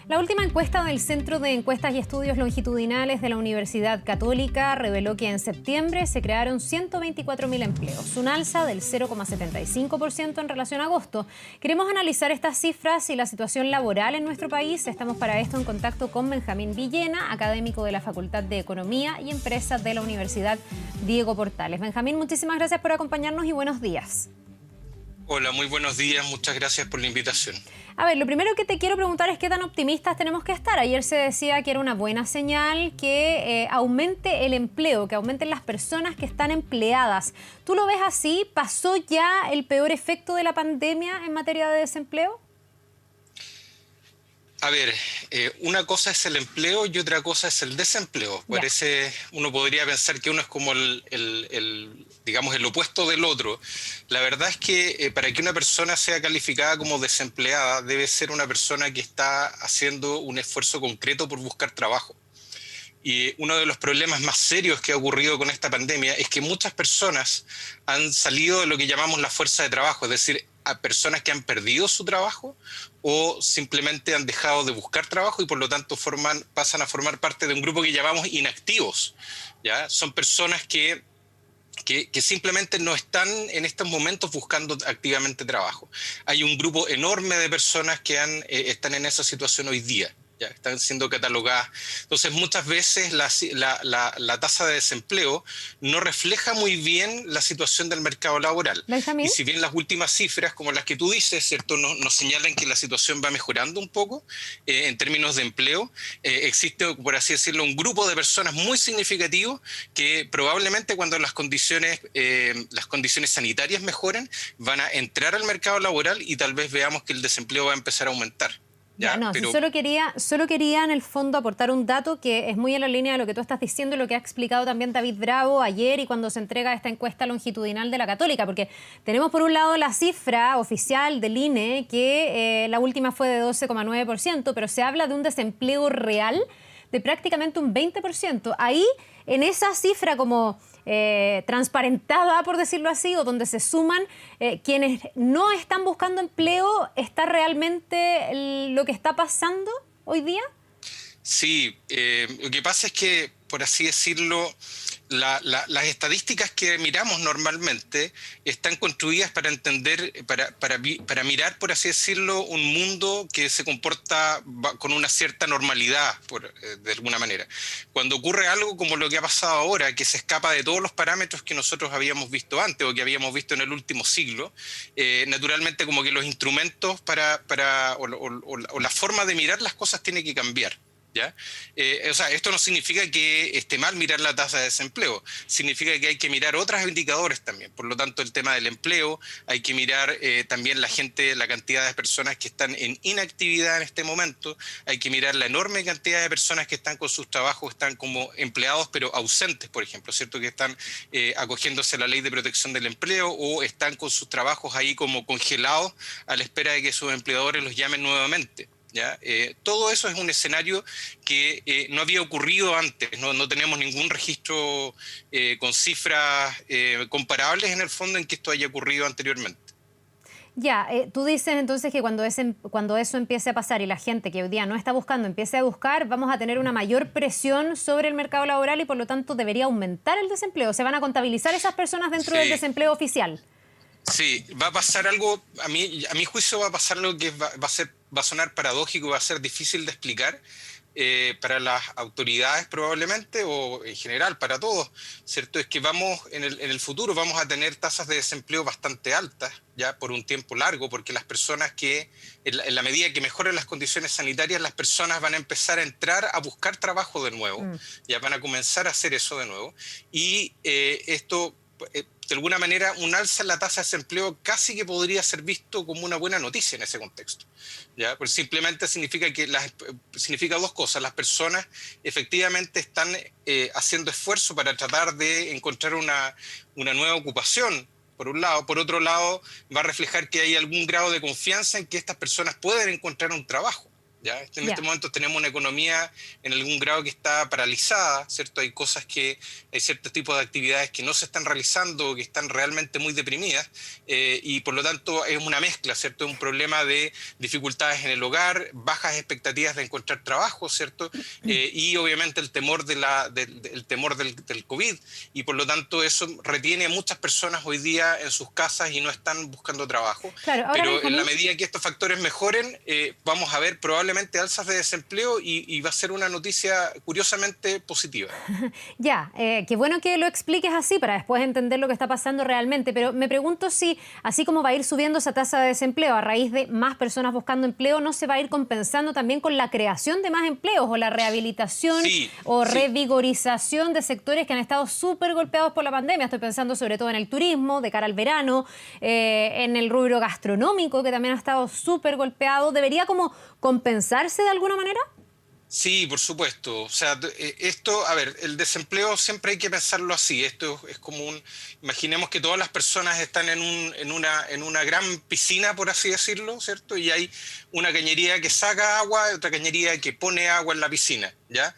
La última encuesta del Centro de Encuestas y Estudios Longitudinales de la Universidad Católica reveló que en septiembre se crearon 124.000 empleos, un alza del 0,75% en relación a agosto. Queremos analizar estas cifras y la situación laboral en nuestro país. Estamos para esto en contacto con Benjamín Villena, académico de la Facultad de Economía y Empresas de la Universidad Diego Portales. Benjamín, muchísimas gracias por acompañarnos y buenos días. Hola, muy buenos días. Muchas gracias por la invitación. A ver, lo primero que te quiero preguntar es qué tan optimistas tenemos que estar. Ayer se decía que era una buena señal que aumente el empleo, que aumenten las personas que están empleadas. ¿Tú lo ves así? ¿Pasó ya el peor efecto de la pandemia en materia de desempleo? A ver, una cosa es el empleo y otra cosa es el desempleo. Uno podría pensar que uno es como digamos, el opuesto del otro. La verdad es que para que una persona sea calificada como desempleada, debe ser una persona que está haciendo un esfuerzo concreto por buscar trabajo. Y uno de los problemas más serios que ha ocurrido con esta pandemia es que muchas personas han salido de lo que llamamos la fuerza de trabajo, es decir, a personas que han perdido su trabajo o simplemente han dejado de buscar trabajo y por lo tanto pasan a formar parte de un grupo que llamamos inactivos, ¿ya? Son personas que simplemente no están en estos momentos buscando activamente trabajo. Hay un grupo enorme de personas que están en esa situación hoy día. Ya están siendo catalogadas. Entonces, muchas veces la tasa de desempleo no refleja muy bien la situación del mercado laboral. Benjamín. Y si bien las últimas cifras, como las que tú dices, ¿cierto?, nos señalan que la situación va mejorando un poco en términos de empleo, existe, por así decirlo, un grupo de personas muy significativo que probablemente cuando las condiciones sanitarias mejoren, van a entrar al mercado laboral y tal vez veamos que el desempleo va a empezar a aumentar. Ya, no, pero... solo quería en el fondo aportar un dato que es muy en la línea de lo que tú estás diciendo y lo que ha explicado también David Bravo ayer y cuando se entrega esta encuesta longitudinal de la Católica, porque tenemos por un lado la cifra oficial del INE, que la última fue de 12,9%, pero se habla de un desempleo real de prácticamente un 20%. Ahí, en esa cifra como transparentada, por decirlo así, o donde se suman quienes no están buscando empleo, ¿está realmente lo que está pasando hoy día? Sí, lo que pasa es que, por así decirlo, las estadísticas que miramos normalmente están construidas para entender, para mirar, por así decirlo, un mundo que se comporta con una cierta normalidad, de alguna manera. Cuando ocurre algo como lo que ha pasado ahora, que se escapa de todos los parámetros que nosotros habíamos visto antes o que habíamos visto en el último siglo, naturalmente como que los instrumentos o la forma de mirar las cosas tiene que cambiar. ¿Ya? O sea, esto no significa que esté mal mirar la tasa de desempleo, significa que hay que mirar otros indicadores también. Por lo tanto, el tema del empleo, hay que mirar también la cantidad de personas que están en inactividad en este momento, hay que mirar la enorme cantidad de personas que están con sus trabajos, están como empleados pero ausentes, por ejemplo, ¿cierto? Que están acogiéndose a la ley de protección del empleo o están con sus trabajos ahí como congelados a la espera de que sus empleadores los llamen nuevamente. ¿Ya? Todo eso es un escenario que no había ocurrido antes, no tenemos ningún registro con cifras comparables en el fondo en que esto haya ocurrido anteriormente. Ya, tú dices entonces que cuando eso empiece a pasar y la gente que hoy día no está buscando empiece a buscar, vamos a tener una mayor presión sobre el mercado laboral y por lo tanto debería aumentar el desempleo. ¿Se van a contabilizar esas personas dentro del desempleo oficial? Sí, va a pasar algo, a mi juicio va a pasar algo que va a sonar paradójico, va a ser difícil de explicar para las autoridades probablemente o en general para todos, ¿cierto? Es que en el futuro vamos a tener tasas de desempleo bastante altas ya por un tiempo largo, porque las personas en la medida que mejoren las condiciones sanitarias, las personas van a empezar a entrar a buscar trabajo de nuevo, ya van a comenzar a hacer eso de nuevo y esto... de alguna manera, un alza en la tasa de desempleo casi que podría ser visto como una buena noticia en ese contexto, ¿ya? Pues simplemente significa dos cosas. Las personas efectivamente están haciendo esfuerzo para tratar de encontrar una nueva ocupación, por un lado. Por otro lado, va a reflejar que hay algún grado de confianza en que estas personas pueden encontrar un trabajo. ¿ya? En Ya. este momento tenemos una economía en algún grado que está paralizada, ¿cierto? Hay ciertos tipos de actividades que no se están realizando, que están realmente muy deprimidas, y por lo tanto es una mezcla, ¿cierto? Es un problema de dificultades en el hogar, bajas expectativas de encontrar trabajo, ¿cierto? Y obviamente el temor, el temor del COVID, y por lo tanto eso retiene a muchas personas hoy día en sus casas y no están buscando trabajo. Claro, ahora Pero en la Benjamín. medida que estos factores mejoren, vamos a ver probablemente alzas de desempleo y va a ser una noticia curiosamente positiva. Ya, qué bueno que lo expliques así para después entender lo que está pasando realmente, pero me pregunto si, así como va a ir subiendo esa tasa de desempleo a raíz de más personas buscando empleo, ¿no se va a ir compensando también con la creación de más empleos o la rehabilitación Sí, o sí. revigorización de sectores que han estado súper golpeados por la pandemia? Estoy pensando sobre todo en el turismo, de cara al verano, en el rubro gastronómico, que también ha estado súper golpeado. ¿Debería como compensarse de alguna manera? Sí, por supuesto. O sea, esto, a ver, el desempleo siempre hay que pensarlo así. Esto es como imaginemos que todas las personas están en una gran piscina, por así decirlo, ¿cierto? Y hay una cañería que saca agua y otra cañería que pone agua en la piscina, ¿ya?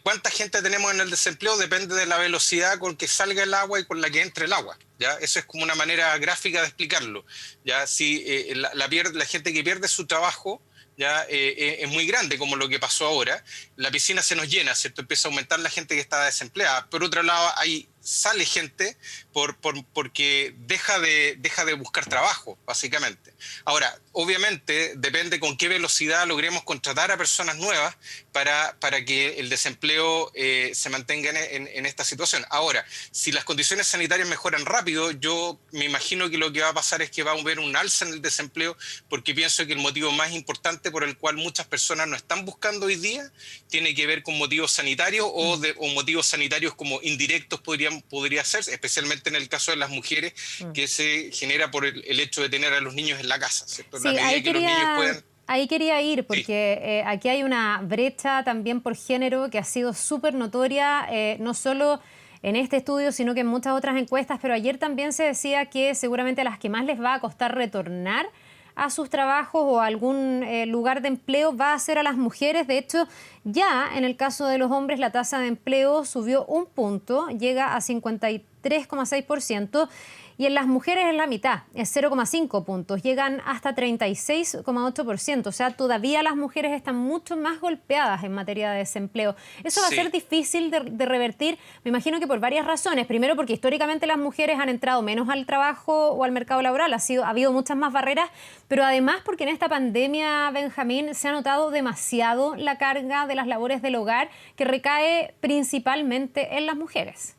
¿Cuánta gente tenemos en el desempleo? Depende de la velocidad con que salga el agua y con la que entre el agua. ¿Ya? Eso es como una manera gráfica de explicarlo. ¿Ya? Si la gente que pierde su trabajo, ya es muy grande, como lo que pasó ahora, la piscina se nos llena, ¿cierto? Empieza a aumentar la gente que está desempleada. Por otro lado, ahí sale gente porque deja de buscar trabajo, básicamente. Ahora, obviamente, depende con qué velocidad logremos contratar a personas nuevas para que el desempleo se mantenga en esta situación. Ahora, si las condiciones sanitarias mejoran rápido, yo me imagino que lo que va a pasar es que va a haber un alza en el desempleo, porque pienso que el motivo más importante por el cual muchas personas no están buscando hoy día tiene que ver con motivos sanitarios o motivos sanitarios como indirectos podría ser, especialmente en el caso de las mujeres, que se genera por el hecho de tener a los niños en la casa, ¿cierto? En la Sí, medida que los niños puedan... ahí quería ir, Sí. porque aquí hay una brecha también por género que ha sido súper notoria, no solo en este estudio, sino que en muchas otras encuestas, pero ayer también se decía que seguramente a las que más les va a costar retornar a sus trabajos o a algún lugar de empleo va a ser a las mujeres. De hecho, ya en el caso de los hombres la tasa de empleo subió un punto, llega a 53,6%. Y en las mujeres es la mitad, es 0,5 puntos, llegan hasta 36,8%. O sea, todavía las mujeres están mucho más golpeadas en materia de desempleo. Eso va a ser Sí. difícil de revertir, me imagino que por varias razones. Primero, porque históricamente las mujeres han entrado menos al trabajo o al mercado laboral, ha habido muchas más barreras, pero además porque en esta pandemia, Benjamín, se ha notado demasiado la carga de las labores del hogar que recae principalmente en las mujeres.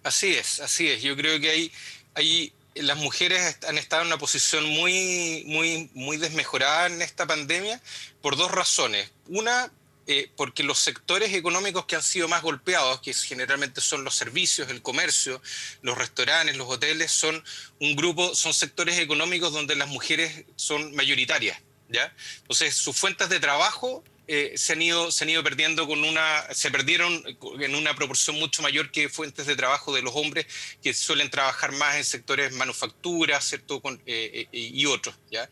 Así es, así es. Yo creo que las mujeres han estado en una posición muy desmejorada en esta pandemia por dos razones. Una, porque los sectores económicos que han sido más golpeados, que generalmente son los servicios, el comercio, los restaurantes, los hoteles, son sectores económicos donde las mujeres son mayoritarias, ¿ya? Entonces, sus fuentes de trabajo se han ido perdiendo se perdieron en una proporción mucho mayor que fuentes de trabajo de los hombres que suelen trabajar más en sectores manufactura, ¿cierto? Y otros, ¿ya?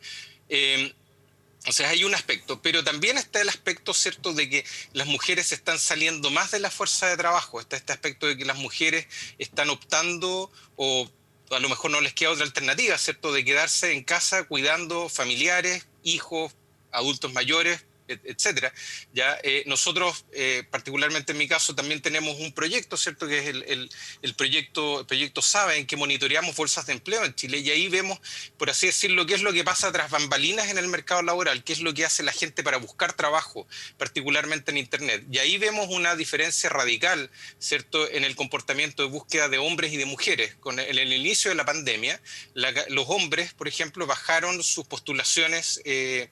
O sea, hay un aspecto, pero también está el aspecto, ¿cierto?, de que las mujeres están saliendo más de la fuerza de trabajo. Está este aspecto de que las mujeres están optando o a lo mejor no les queda otra alternativa, ¿cierto?, de quedarse en casa cuidando familiares, hijos, adultos mayores, etcétera. Ya nosotros, particularmente en mi caso, también tenemos un proyecto, ¿cierto?, que es el proyecto SABE, en que monitoreamos bolsas de empleo en Chile, y ahí vemos, por así decirlo, qué es lo que pasa tras bambalinas en el mercado laboral, qué es lo que hace la gente para buscar trabajo, particularmente en Internet. Y ahí vemos una diferencia radical, ¿cierto?, en el comportamiento de búsqueda de hombres y de mujeres. En el inicio de la pandemia, los hombres, por ejemplo, bajaron sus postulaciones en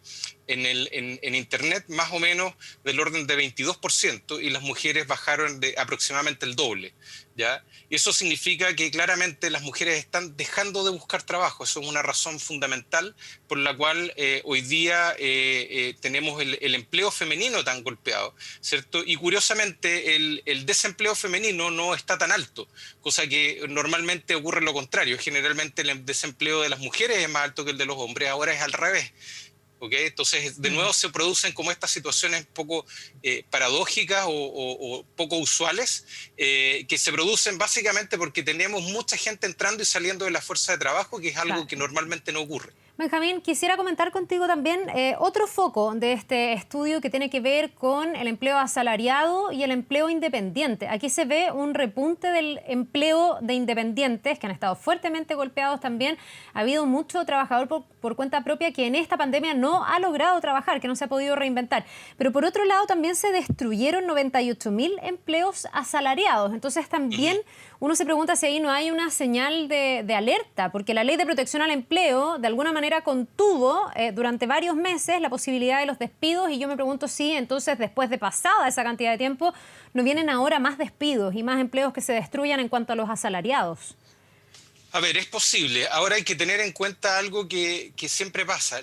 Internet más o menos del orden de 22%, y las mujeres bajaron de aproximadamente el doble, ¿ya? Y eso significa que claramente las mujeres están dejando de buscar trabajo. Eso es una razón fundamental por la cual hoy día tenemos el empleo femenino tan golpeado, ¿cierto? Y curiosamente el desempleo femenino no está tan alto, cosa que normalmente ocurre lo contrario. Generalmente el desempleo de las mujeres es más alto que el de los hombres, ahora es al revés. ¿ok? Entonces, de nuevo se producen como estas situaciones un poco paradójicas o poco usuales, que se producen básicamente porque tenemos mucha gente entrando y saliendo de la fuerza de trabajo, que es algo que Claro. normalmente no ocurre. Benjamín, quisiera comentar contigo también otro foco de este estudio que tiene que ver con el empleo asalariado y el empleo independiente. Aquí se ve un repunte del empleo de independientes que han estado fuertemente golpeados también. Ha habido mucho trabajador por cuenta propia que en esta pandemia no ha logrado trabajar, que no se ha podido reinventar. Pero por otro lado también se destruyeron 98.000 empleos asalariados. Entonces también uno se pregunta si ahí no hay una señal de alerta, porque la Ley de Protección al Empleo de alguna manera contuvo durante varios meses la posibilidad de los despidos, y yo me pregunto si entonces después de pasada esa cantidad de tiempo no vienen ahora más despidos y más empleos que se destruyan en cuanto a los asalariados. A ver, es posible. Ahora hay que tener en cuenta algo que siempre pasa.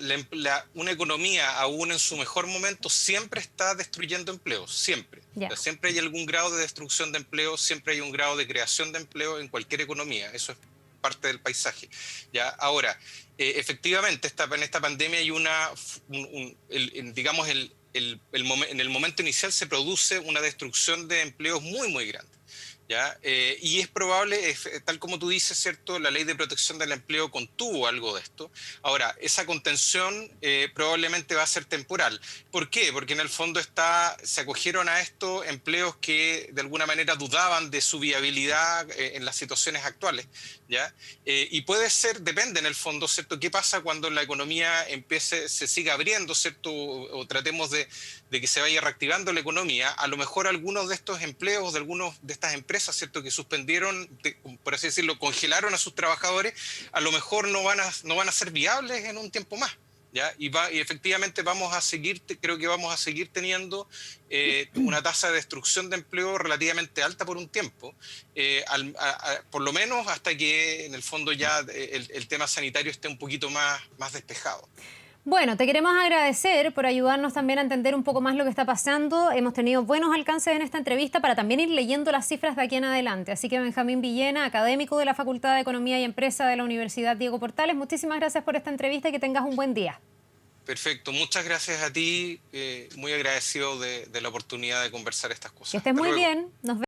Una economía, aún en su mejor momento, siempre está destruyendo empleos, siempre. O Ya. sea, siempre hay algún grado de destrucción de empleo, siempre hay un grado de creación de empleo en cualquier economía. Eso es parte del paisaje. ¿Ya? Ahora, efectivamente, en esta pandemia hay digamos, en el momento inicial se produce una destrucción de empleos muy, muy grande. ¿Ya? Y es probable, tal como tú dices, ¿cierto? La Ley de Protección del Empleo contuvo algo de esto. Ahora, esa contención probablemente va a ser temporal. ¿Por qué? Porque en el fondo se acogieron a estos empleos que de alguna manera dudaban de su viabilidad en las situaciones actuales, ¿ya? Y puede ser, depende en el fondo, ¿cierto? ¿Qué pasa cuando la economía se siga abriendo, ¿cierto? O tratemos de que se vaya reactivando la economía. A lo mejor algunos de estos empleos, de algunos de estas empresas, ¿cierto? Que suspendieron, por así decirlo, congelaron a sus trabajadores, a lo mejor no van a ser viables en un tiempo más. ¿Ya? Y efectivamente creo que vamos a seguir teniendo una tasa de destrucción de empleo relativamente alta por un tiempo, por lo menos hasta que en el fondo ya el tema sanitario esté un poquito más despejado. Bueno, te queremos agradecer por ayudarnos también a entender un poco más lo que está pasando. Hemos tenido buenos alcances en esta entrevista para también ir leyendo las cifras de aquí en adelante. Así que Benjamín Villena, académico de la Facultad de Economía y Empresa de la Universidad Diego Portales, muchísimas gracias por esta entrevista y que tengas un buen día. Perfecto, muchas gracias a ti, muy agradecido de la oportunidad de conversar estas Que cosas. estés Hasta muy luego. bien. Nos vemos.